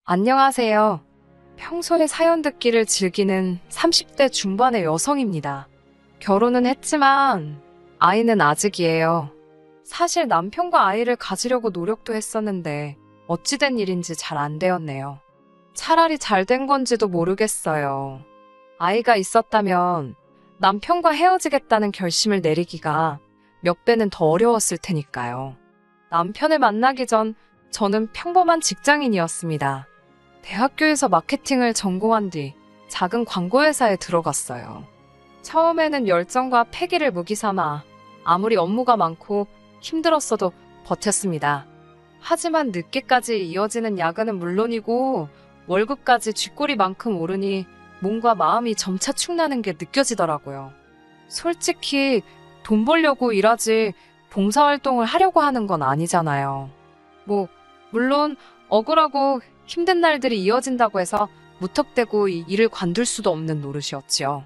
안녕하세요. 평소에 사연 듣기를 즐기는 30대 중반의 여성입니다. 결혼은 했지만 아이는 아직이에요. 사실 남편과 아이를 가지려고 노력도 했었는데 어찌된 일인지 잘 안 되었네요. 차라리 잘 된 건지도 모르겠어요. 아이가 있었다면 남편과 헤어지겠다는 결심을 내리기가 몇 배는 더 어려웠을 테니까요. 남편을 만나기 전 저는 평범한 직장인이었습니다. 대학교에서 마케팅을 전공한 뒤 작은 광고회사에 들어갔어요. 처음에는 열정과 패기를 무기 삼아 아무리 업무가 많고 힘들었어도 버텼습니다. 하지만 늦게까지 이어지는 야근은 물론이고 월급까지 쥐꼬리만큼 오르니 몸과 마음이 점차 축나는 게 느껴지더라고요. 솔직히 돈 벌려고 일하지 봉사활동을 하려고 하는 건 아니잖아요. 물론 억울하고 힘든 날들이 이어진다고 해서 무턱대고 이 일을 관둘 수도 없는 노릇이었지요.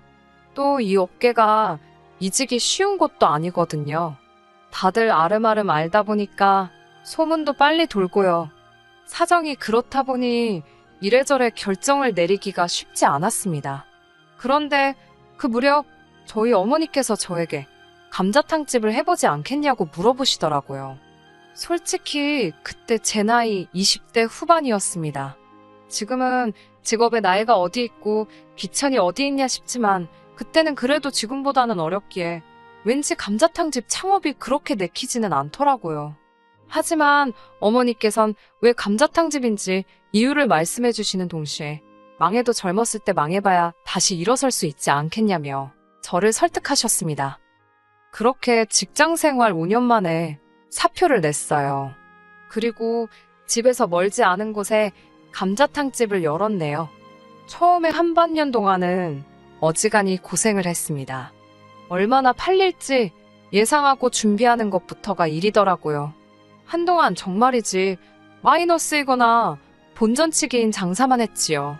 또 이 업계가 이직이 쉬운 것도 아니거든요. 다들 아름아름 알다 보니까 소문도 빨리 돌고요. 사정이 그렇다 보니 이래저래 결정을 내리기가 쉽지 않았습니다. 그런데 그 무렵 저희 어머니께서 저에게 감자탕집을 해보지 않겠냐고 물어보시더라고요. 솔직히 그때 제 나이 20대 후반이었습니다. 지금은 직업의 나이가 어디 있고 귀천이 어디 있냐 싶지만 그때는 그래도 지금보다는 어렵기에 왠지 감자탕집 창업이 그렇게 내키지는 않더라고요. 하지만 어머니께선 왜 감자탕집인지 이유를 말씀해 주시는 동시에 망해도 젊었을 때 망해봐야 다시 일어설 수 있지 않겠냐며 저를 설득하셨습니다. 그렇게 직장 생활 5년 만에 사표를 냈어요. 그리고 집에서 멀지 않은 곳에 감자탕집을 열었네요. 처음에 한 반년 동안은 어지간히 고생을 했습니다. 얼마나 팔릴지 예상하고 준비하는 것부터가 일이더라고요. 한동안 정말이지 마이너스이거나 본전치기인 장사만 했지요.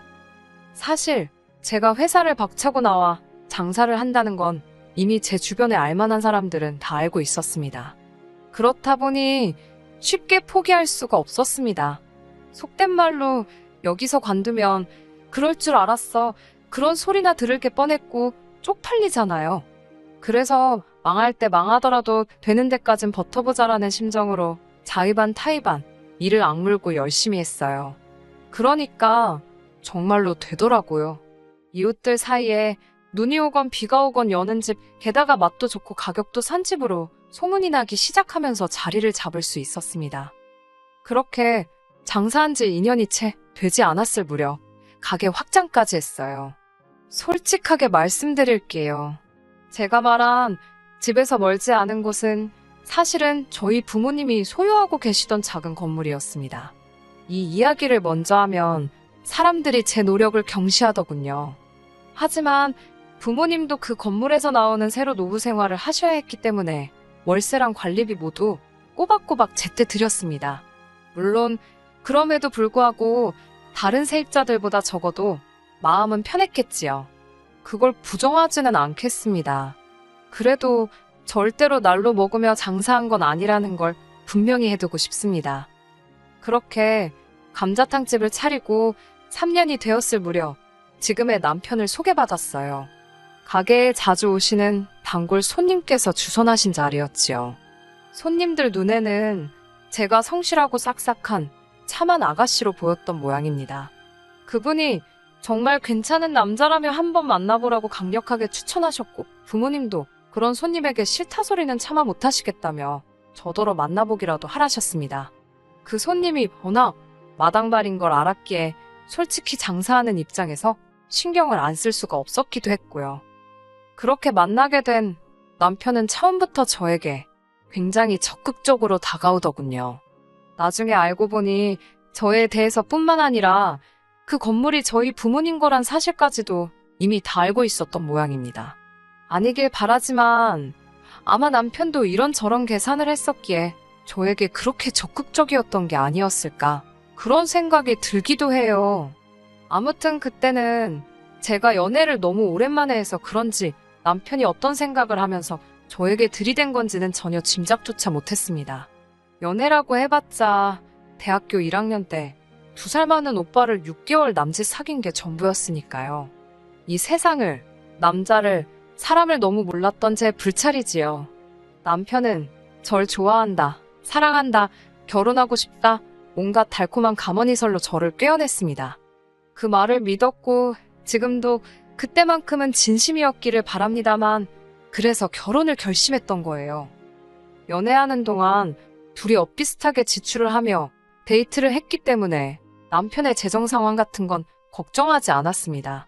사실 제가 회사를 박차고 나와 장사를 한다는 건 이미 제 주변에 알만한 사람들은 다 알고 있었습니다. 그렇다 보니 쉽게 포기할 수가 없었습니다. 속된 말로 여기서 관두면 그럴 줄 알았어. 그런 소리나 들을 게 뻔했고 쪽팔리잖아요. 그래서 망할 때 망하더라도 되는 데까진 버텨보자라는 심정으로 자의반 타의반 이를 악물고 열심히 했어요. 그러니까 정말로 되더라고요. 이웃들 사이에 눈이 오건 비가 오건 여는 집, 게다가 맛도 좋고 가격도 싼 집으로 소문이 나기 시작하면서 자리를 잡을 수 있었습니다. 그렇게 장사한 지 2년이 채 되지 않았을 무렵 가게 확장까지 했어요. 솔직하게 말씀드릴게요. 제가 말한 집에서 멀지 않은 곳은 사실은 저희 부모님이 소유하고 계시던 작은 건물이었습니다. 이 이야기를 먼저 하면 사람들이 제 노력을 경시하더군요. 하지만 부모님도 그 건물에서 나오는 새로 노후 생활을 하셔야 했기 때문에 월세랑 관리비 모두 꼬박꼬박 제때 드렸습니다. 물론 그럼에도 불구하고 다른 세입자들보다 적어도 마음은 편했겠지요. 그걸 부정하지는 않겠습니다. 그래도 절대로 날로 먹으며 장사한 건 아니라는 걸 분명히 해두고 싶습니다. 그렇게 감자탕집을 차리고 3년이 되었을 무렵 지금의 남편을 소개받았어요. 가게에 자주 오시는 단골 손님께서 주선하신 자리였지요. 손님들 눈에는 제가 성실하고 싹싹한 참한 아가씨로 보였던 모양입니다. 그분이 정말 괜찮은 남자라며 한번 만나보라고 강력하게 추천하셨고 부모님도 그런 손님에게 싫다 소리는 차마 못하시겠다며 저더러 만나보기라도 하라셨습니다. 그 손님이 워낙 마당발인 걸 알았기에 솔직히 장사하는 입장에서 신경을 안 쓸 수가 없었기도 했고요. 그렇게 만나게 된 남편은 처음부터 저에게 굉장히 적극적으로 다가오더군요. 나중에 알고 보니 저에 대해서 뿐만 아니라 그 건물이 저희 부모님 거란 사실까지도 이미 다 알고 있었던 모양입니다. 아니길 바라지만 아마 남편도 이런저런 계산을 했었기에 저에게 그렇게 적극적이었던 게 아니었을까 그런 생각이 들기도 해요. 아무튼 그때는 제가 연애를 너무 오랜만에 해서 그런지 남편이 어떤 생각을 하면서 저에게 들이댄 건지는 전혀 짐작조차 못했습니다. 연애라고 해봤자 대학교 1학년 때 2살 많은 오빠를 6개월 남짓 사귄 게 전부였으니까요. 이 세상을, 남자를, 사람을 너무 몰랐던 제 불찰이지요. 남편은 절 좋아한다, 사랑한다, 결혼하고 싶다, 온갖 달콤한 감언이설로 저를 꿰어냈습니다. 그 말을 믿었고 지금도 그때만큼은 진심이었기를 바랍니다만 그래서 결혼을 결심했던 거예요. 연애하는 동안 둘이 엇비슷하게 지출을 하며 데이트를 했기 때문에 남편의 재정 상황 같은 건 걱정하지 않았습니다.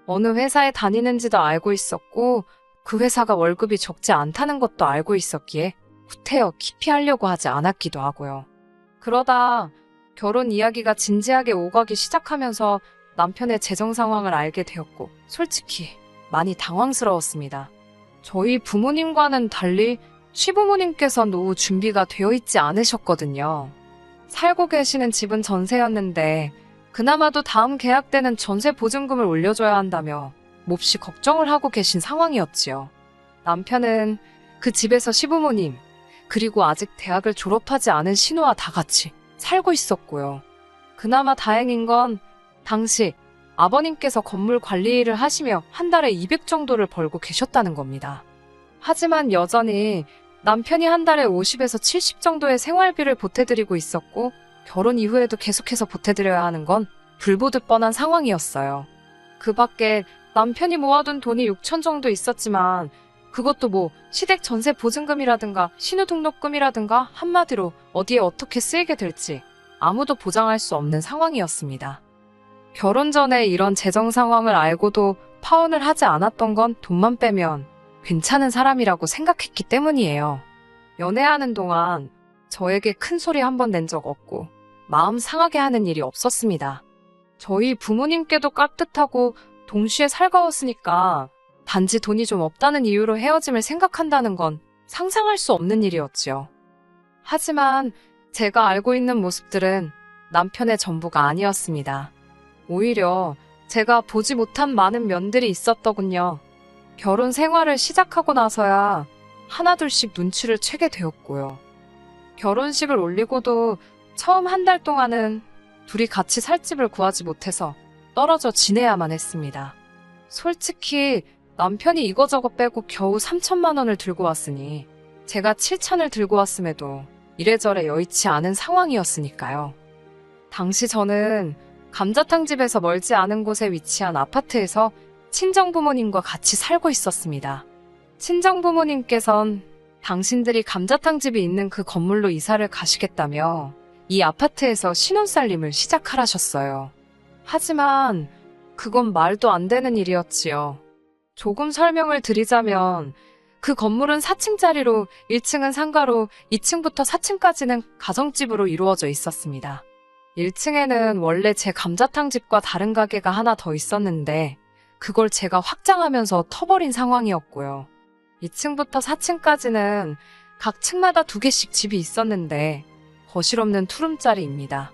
어느 회사에 다니는지도 알고 있었고 그 회사가 월급이 적지 않다는 것도 알고 있었기에 후퇴어 깊이 하려고 하지 않았기도 하고요. 그러다 결혼 이야기가 진지하게 오가기 시작하면서 남편의 재정 상황을 알게 되었고 솔직히 많이 당황스러웠습니다. 저희 부모님과는 달리 시부모님께서 노후 준비가 되어 있지 않으셨거든요. 살고 계시는 집은 전세였는데 그나마도 다음 계약 때는 전세 보증금을 올려줘야 한다며 몹시 걱정을 하고 계신 상황이었지요. 남편은 그 집에서 시부모님, 그리고 아직 대학을 졸업하지 않은 신우와 다 같이 살고 있었고요. 그나마 다행인 건 당시 아버님께서 건물 관리 일을 하시며 한 달에 200 정도를 벌고 계셨다는 겁니다. 하지만 여전히 남편이 한 달에 50에서 70 정도의 생활비를 보태드리고 있었고 결혼 이후에도 계속해서 보태드려야 하는 건 불보듯 뻔한 상황이었어요. 그 밖에 남편이 모아둔 돈이 6천 정도 있었지만 그것도 뭐 시댁 전세 보증금이라든가 신우등록금이라든가 한마디로 어디에 어떻게 쓰이게 될지 아무도 보장할 수 없는 상황이었습니다. 결혼 전에 이런 재정 상황을 알고도 파혼을 하지 않았던 건 돈만 빼면 괜찮은 사람이라고 생각했기 때문이에요. 연애하는 동안 저에게 큰 소리 한 번 낸 적 없고 마음 상하게 하는 일이 없었습니다. 저희 부모님께도 깍듯하고 동시에 살가웠으니까 단지 돈이 좀 없다는 이유로 헤어짐을 생각한다는 건 상상할 수 없는 일이었지요. 하지만 제가 알고 있는 모습들은 남편의 전부가 아니었습니다. 오히려 제가 보지 못한 많은 면들이 있었더군요. 결혼 생활을 시작하고 나서야 하나둘씩 눈치를 채게 되었고요. 결혼식을 올리고도 처음 한 달 동안은 둘이 같이 살 집을 구하지 못해서 떨어져 지내야만 했습니다. 솔직히 남편이 이거저거 빼고 겨우 3천만 원을 들고 왔으니 제가 7천을 들고 왔음에도 이래저래 여의치 않은 상황이었으니까요. 당시 저는 감자탕집에서 멀지 않은 곳에 위치한 아파트에서 친정부모님과 같이 살고 있었습니다. 친정부모님께선 당신들이 감자탕집이 있는 그 건물로 이사를 가시겠다며 이 아파트에서 신혼살림을 시작하라셨어요. 하지만 그건 말도 안 되는 일이었지요. 조금 설명을 드리자면 그 건물은 4층짜리로 1층은 상가로 2층부터 4층까지는 가정집으로 이루어져 있었습니다. 1층에는 원래 제 감자탕집과 다른 가게가 하나 더 있었는데 그걸 제가 확장하면서 터버린 상황이었고요. 2층부터 4층까지는 각 층마다 2개씩 집이 있었는데 거실 없는 투룸짜리입니다.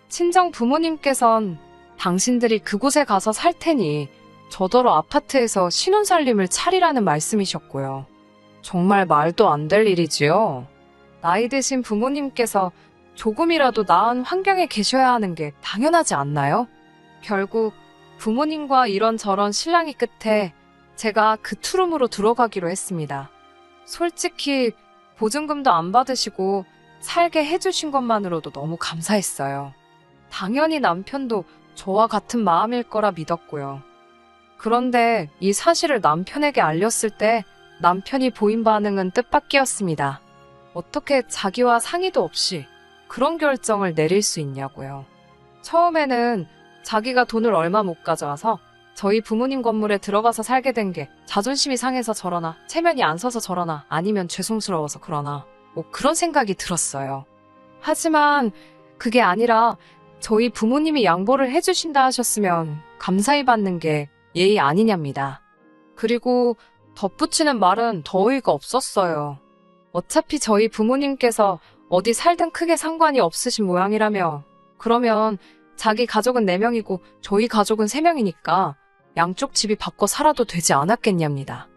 친정 부모님께선 당신들이 그곳에 가서 살 테니 저더러 아파트에서 신혼살림을 차리라는 말씀이셨고요. 정말 말도 안 될 일이지요. 나이 드신 부모님께서 조금이라도 나은 환경에 계셔야 하는 게 당연하지 않나요? 결국 부모님과 이런저런 실랑이 끝에 제가 그 투룸으로 들어가기로 했습니다. 솔직히 보증금도 안 받으시고 살게 해주신 것만으로도 너무 감사했어요. 당연히 남편도 저와 같은 마음일 거라 믿었고요. 그런데 이 사실을 남편에게 알렸을 때 남편이 보인 반응은 뜻밖이었습니다. 어떻게 자기와 상의도 없이 그런 결정을 내릴 수 있냐고요. 처음에는 자기가 돈을 얼마 못 가져와서 저희 부모님 건물에 들어가서 살게 된 게 자존심이 상해서 저러나 체면이 안 서서 저러나 아니면 죄송스러워서 그러나 뭐 그런 생각이 들었어요. 하지만 그게 아니라 저희 부모님이 양보를 해주신다 하셨으면 감사히 받는 게 예의 아니냐입니다. 그리고 덧붙이는 말은 더 어이가 없었어요. 어차피 저희 부모님께서 어디 살든 크게 상관이 없으신 모양이라며 그러면 자기 가족은 4명이고 저희 가족은 3명이니까 양쪽 집이 바꿔 살아도 되지 않았겠냐입니다.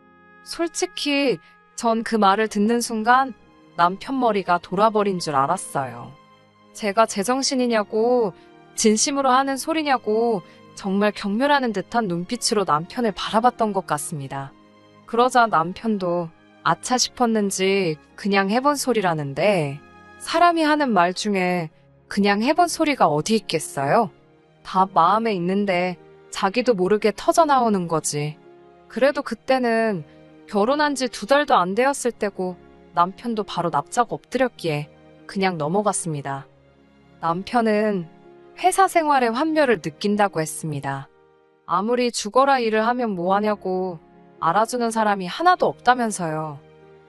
솔직히 전 그 말을 듣는 순간 남편 머리가 돌아버린 줄 알았어요. 제가 제정신이냐고 진심으로 하는 소리냐고 정말 경멸하는 듯한 눈빛으로 남편을 바라봤던 것 같습니다. 그러자 남편도 아차 싶었는지 그냥 해본 소리라는데 사람이 하는 말 중에 그냥 해본 소리가 어디 있겠어요? 다 마음에 있는데 자기도 모르게 터져나오는 거지. 그래도 그때는 결혼한 지 2달도 안 되었을 때고 남편도 바로 납작 엎드렸기에 그냥 넘어갔습니다. 남편은 회사 생활의 환멸을 느낀다고 했습니다. 아무리 죽어라 일을 하면 뭐하냐고 알아주는 사람이 하나도 없다면서요.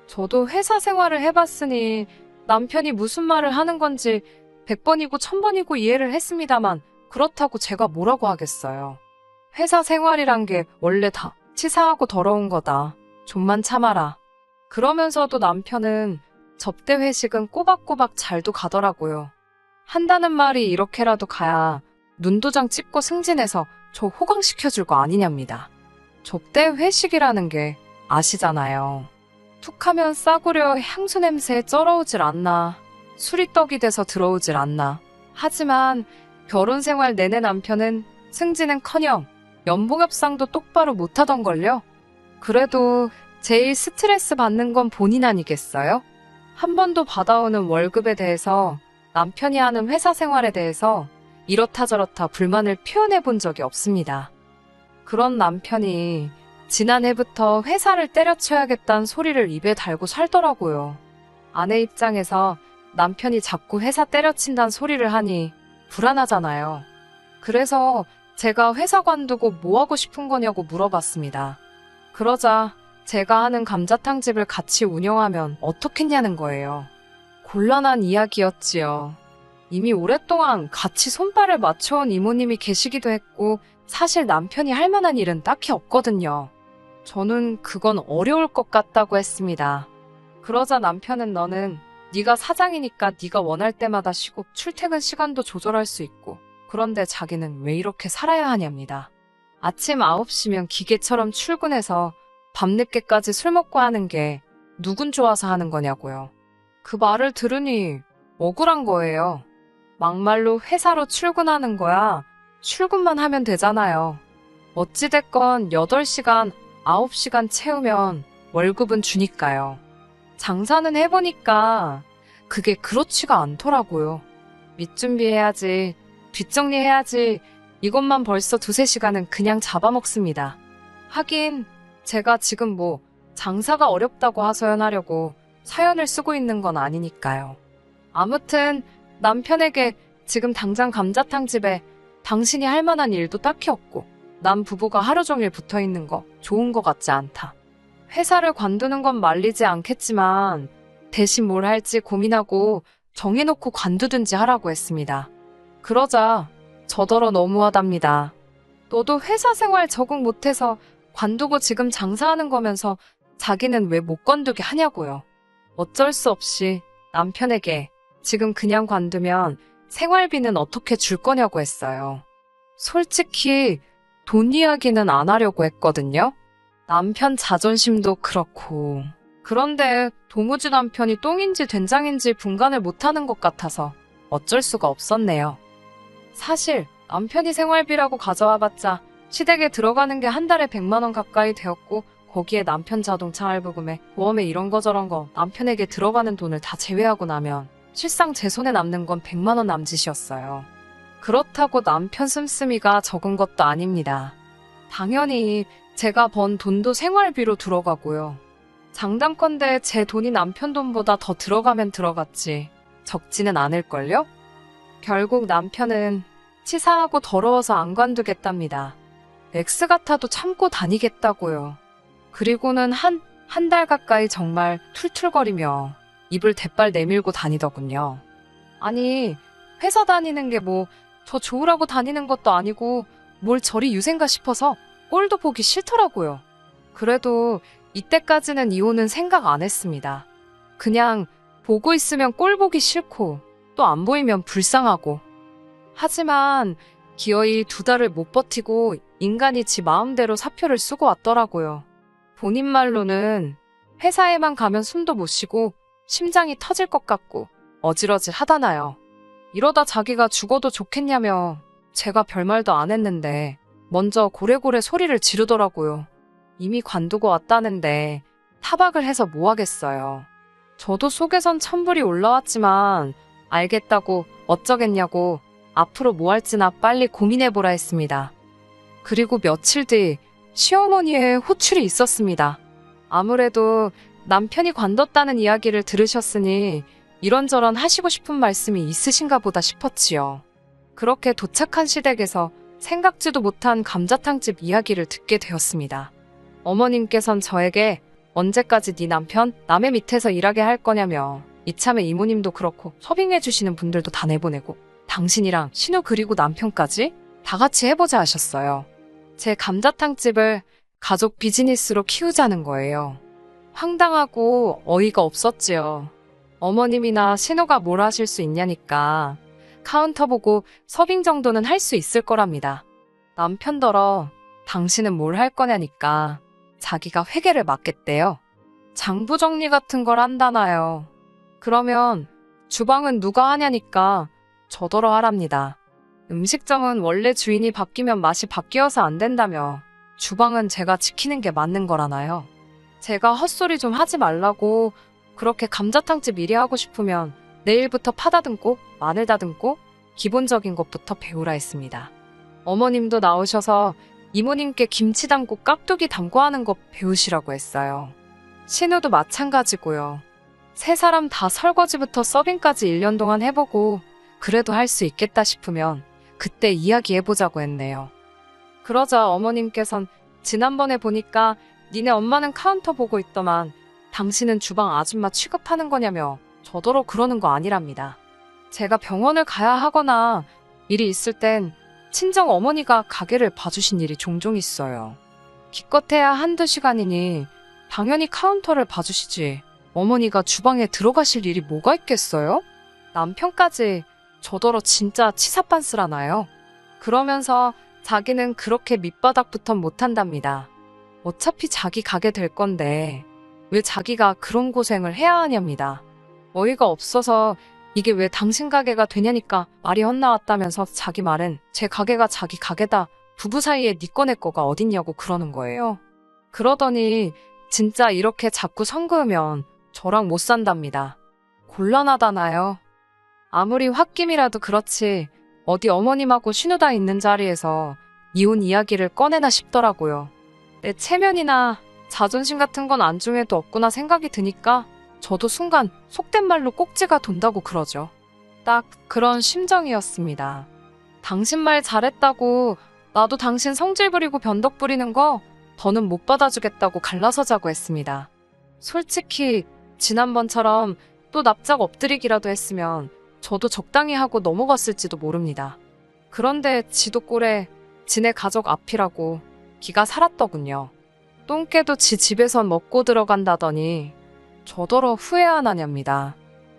저도 회사 생활을 해봤으니 남편이 무슨 말을 하는 건지 100번이고 1000번이고 이해를 했습니다만 그렇다고 제가 뭐라고 하겠어요. 회사 생활이란 게 원래 다 치사하고 더러운 거다. 좀만 참아라. 그러면서도 남편은 접대 회식은 꼬박꼬박 잘도 가더라고요. 한다는 말이 이렇게라도 가야 눈도장 찍고 승진해서 저 호강시켜줄 거 아니냐입니다. 접대 회식이라는 게 아시잖아요. 툭하면 싸구려 향수 냄새에 쩔어오질 않나. 술이 떡이 돼서 들어오질 않나. 하지만 결혼 생활 내내 남편은 승진은커녕 연봉 협상도 똑바로 못하던걸요. 그래도 제일 스트레스 받는 건 본인 아니겠어요? 한 번도 받아오는 월급에 대해서 남편이 하는 회사 생활에 대해서 이렇다 저렇다 불만을 표현해 본 적이 없습니다. 그런 남편이 지난해부터 회사를 때려쳐야겠다는 소리를 입에 달고 살더라고요. 아내 입장에서 남편이 자꾸 회사 때려친다는 소리를 하니 불안하잖아요. 그래서 제가 회사 관두고 뭐 하고 싶은 거냐고 물어봤습니다. 그러자 제가 하는 감자탕집을 같이 운영하면 어떻겠냐는 거예요. 곤란한 이야기였지요. 이미 오랫동안 같이 손발을 맞춰온 이모님이 계시기도 했고 사실 남편이 할 만한 일은 딱히 없거든요. 저는 그건 어려울 것 같다고 했습니다. 그러자 남편은 너는 네가 사장이니까 네가 원할 때마다 쉬고 출퇴근 시간도 조절할 수 있고 그런데 자기는 왜 이렇게 살아야 하냐입니다. 아침 9시면 기계처럼 출근해서 밤늦게까지 술 먹고 하는 게 누군 좋아서 하는 거냐고요. 그 말을 들으니 억울한 거예요. 막말로 회사로 출근하는 거야 출근만 하면 되잖아요. 어찌됐건 8시간, 9시간 채우면 월급은 주니까요. 장사는 해보니까 그게 그렇지가 않더라고요. 밑준비해야지, 뒷정리해야지 이것만 벌써 2~3시간은 그냥 잡아먹습니다. 하긴 제가 지금 뭐 장사가 어렵다고 하소연하려고 사연을 쓰고 있는 건 아니니까요. 아무튼 남편에게 지금 당장 감자탕집에 당신이 할 만한 일도 딱히 없고 남 부부가 하루 종일 붙어있는 거 좋은 거 같지 않다. 회사를 관두는 건 말리지 않겠지만 대신 뭘 할지 고민하고 정해놓고 관두든지 하라고 했습니다. 그러자 저더러 너무하답니다. 너도 회사 생활 적응 못해서 관두고 지금 장사하는 거면서 자기는 왜 못 관두게 하냐고요. 어쩔 수 없이 남편에게 지금 그냥 관두면 생활비는 어떻게 줄 거냐고 했어요. 솔직히 돈 이야기는 안 하려고 했거든요. 남편 자존심도 그렇고. 그런데 도무지 남편이 똥인지 된장인지 분간을 못하는 것 같아서 어쩔 수가 없었네요. 사실 남편이 생활비라고 가져와봤자 시댁에 들어가는 게 한 달에 100만 원 가까이 되었고 거기에 남편 자동차 할부금에 보험에 이런 거 저런 거 남편에게 들어가는 돈을 다 제외하고 나면 실상 제 손에 남는 건 100만 원 남짓이었어요. 그렇다고 남편 씀씀이가 적은 것도 아닙니다. 당연히 제가 번 돈도 생활비로 들어가고요. 장담컨대 제 돈이 남편 돈보다 더 들어가면 들어갔지 적지는 않을걸요? 결국 남편은 치사하고 더러워서 안 관두겠답니다. X 같아도 참고 다니겠다고요. 그리고는 한 달 가까이 정말 툴툴거리며 입을 대빨 내밀고 다니더군요. 아니, 회사 다니는 게 뭐 저 좋으라고 다니는 것도 아니고 뭘 저리 유생가 싶어서 꼴도 보기 싫더라고요. 그래도 이때까지는 이혼은 생각 안 했습니다. 그냥 보고 있으면 꼴 보기 싫고 또 안 보이면 불쌍하고. 하지만 기어이 2달을 못 버티고 인간이 지 마음대로 사표를 쓰고 왔더라고요. 본인 말로는 회사에만 가면 숨도 못 쉬고 심장이 터질 것 같고 어질어질 하다나요. 이러다 자기가 죽어도 좋겠냐며 제가 별말도 안 했는데 먼저 고래고래 소리를 지르더라고요. 이미 관두고 왔다는데 타박을 해서 뭐 하겠어요. 저도 속에선 천불이 올라왔지만 알겠다고 어쩌겠냐고 앞으로 뭐 할지나 빨리 고민해보라 했습니다. 그리고 며칠 뒤 시어머니의 호출이 있었습니다. 아무래도 남편이 관뒀다는 이야기를 들으셨으니 이런저런 하시고 싶은 말씀이 있으신가 보다 싶었지요. 그렇게 도착한 시댁에서 생각지도 못한 감자탕집 이야기를 듣게 되었습니다. 어머님께선 저에게 언제까지 네 남편 남의 밑에서 일하게 할 거냐며 이참에 이모님도 그렇고 서빙해 주시는 분들도 다 내보내고 당신이랑 신우 그리고 남편까지 다 같이 해보자 하셨어요. 제 감자탕집을 가족 비즈니스로 키우자는 거예요. 황당하고 어이가 없었지요. 어머님이나 신우가 뭘 하실 수 있냐니까 카운터 보고 서빙 정도는 할 수 있을 거랍니다. 남편더러 당신은 뭘 할 거냐니까 자기가 회계를 맡겠대요. 장부 정리 같은 걸 한다나요. 그러면 주방은 누가 하냐니까 저더러 하랍니다. 음식점은 원래 주인이 바뀌면 맛이 바뀌어서 안 된다며 주방은 제가 지키는 게 맞는 거라나요. 제가 헛소리 좀 하지 말라고 그렇게 감자탕집 일이 하고 싶으면 내일부터 파 다듬고 마늘 다듬고 기본적인 것부터 배우라 했습니다. 어머님도 나오셔서 이모님께 김치 담고 깍두기 담고 하는 거 배우시라고 했어요. 신우도 마찬가지고요. 세 사람 다 설거지부터 서빙까지 1년 동안 해보고 그래도 할 수 있겠다 싶으면 그때 이야기해보자고 했네요. 그러자 어머님께선 지난번에 보니까 니네 엄마는 카운터 보고 있더만 당신은 주방 아줌마 취급하는 거냐며 저더러 그러는 거 아니랍니다. 제가 병원을 가야 하거나 일이 있을 땐 친정 어머니가 가게를 봐주신 일이 종종 있어요. 기껏해야 한두 시간이니 당연히 카운터를 봐주시지 어머니가 주방에 들어가실 일이 뭐가 있겠어요? 남편까지 저더러 진짜 치사빤스라나요? 그러면서 자기는 그렇게 밑바닥부터 못한답니다. 어차피 자기 가게 될 건데 왜 자기가 그런 고생을 해야 하냐입니다. 어이가 없어서 이게 왜 당신 가게가 되냐니까 말이 헛나왔다면서 자기 말은 제 가게가 자기 가게다. 부부 사이에 니 거 내 거가 어딨냐고 그러는 거예요. 그러더니 진짜 이렇게 자꾸 선 그으면 저랑 못 산답니다. 곤란하다나요. 아무리 홧김이라도 그렇지 어디 어머님하고 신우다 있는 자리에서 이혼 이야기를 꺼내나 싶더라고요. 내 체면이나 자존심 같은 건 안중에도 없구나 생각이 드니까 저도 순간 속된 말로 꼭지가 돈다고 그러죠. 딱 그런 심정이었습니다. 당신 말 잘했다고 나도 당신 성질 부리고 변덕 부리는 거 더는 못 받아주겠다고 갈라서자고 했습니다. 솔직히 지난번처럼 또 납작 엎드리기라도 했으면 저도 적당히 하고 넘어갔을지도 모릅니다. 그런데 지도 꼴에 지네 가족 앞이라고 기가 살았더군요. 똥개도 지 집에선 먹고 들어간다더니 저더러 후회 안 하냐입니다.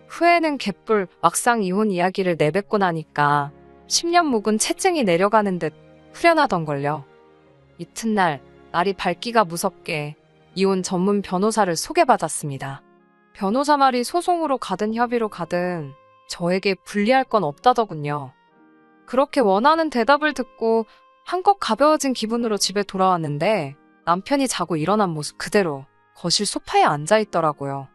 후회는 개뿔 막상 이혼 이야기를 내뱉고 나니까 10년 묵은 채증이 내려가는 듯 후련하던걸요. 이튿날 날이 밝기가 무섭게 이혼 전문 변호사를 소개받았습니다. 변호사 말이 소송으로 가든 협의로 가든 저에게 불리할 건 없다더군요. 그렇게 원하는 대답을 듣고 한껏 가벼워진 기분으로 집에 돌아왔는데 남편이 자고 일어난 모습 그대로 거실 소파에 앉아있더라고요.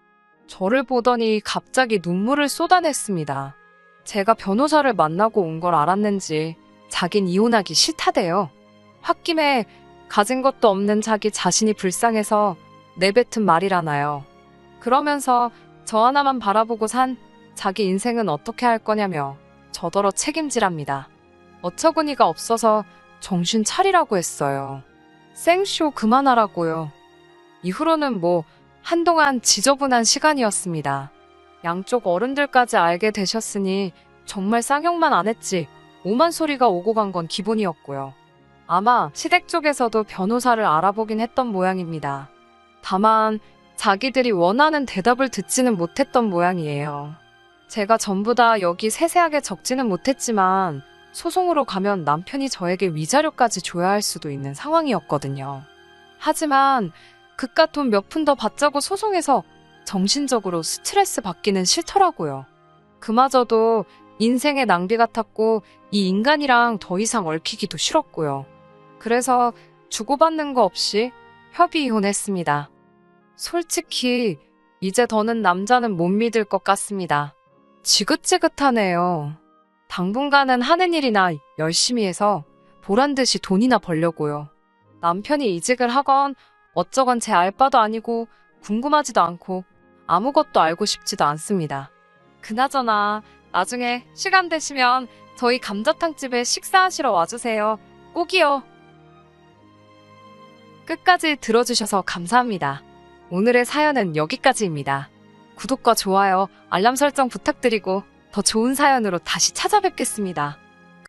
저를 보더니 갑자기 눈물을 쏟아냈습니다. 제가 변호사를 만나고 온 걸 알았는지 자긴 이혼하기 싫다대요. 홧김에 가진 것도 없는 자기 자신이 불쌍해서 내뱉은 말이라나요. 그러면서 저 하나만 바라보고 산 자기 인생은 어떻게 할 거냐며 저더러 책임지랍니다. 어처구니가 없어서 정신 차리라고 했어요. 생쇼 그만하라고요. 이후로는 뭐 한동안 지저분한 시간이었습니다. 양쪽 어른들까지 알게 되셨으니 정말 쌍욕만 안 했지 오만 소리가 오고 간 건 기본이었고요. 아마 시댁 쪽에서도 변호사를 알아보긴 했던 모양입니다. 다만 자기들이 원하는 대답을 듣지는 못했던 모양이에요. 제가 전부 다 여기 세세하게 적지는 못했지만 소송으로 가면 남편이 저에게 위자료까지 줘야 할 수도 있는 상황이었거든요. 하지만 그깟 돈 몇 푼 더 받자고 소송해서 정신적으로 스트레스 받기는 싫더라고요. 그마저도 인생의 낭비 같았고 이 인간이랑 더 이상 얽히기도 싫었고요. 그래서 주고받는 거 없이 협의 이혼했습니다. 솔직히 이제 더는 남자는 못 믿을 것 같습니다. 지긋지긋하네요. 당분간은 하는 일이나 열심히 해서 보란 듯이 돈이나 벌려고요. 남편이 이직을 하건 어쩌건 제 알바도 아니고 궁금하지도 않고 아무것도 알고 싶지도 않습니다. 그나저나 나중에 시간 되시면 저희 감자탕집에 식사하시러 와주세요. 꼭이요. 끝까지 들어주셔서 감사합니다. 오늘의 사연은 여기까지입니다. 구독과 좋아요, 알람 설정 부탁드리고 더 좋은 사연으로 다시 찾아뵙겠습니다.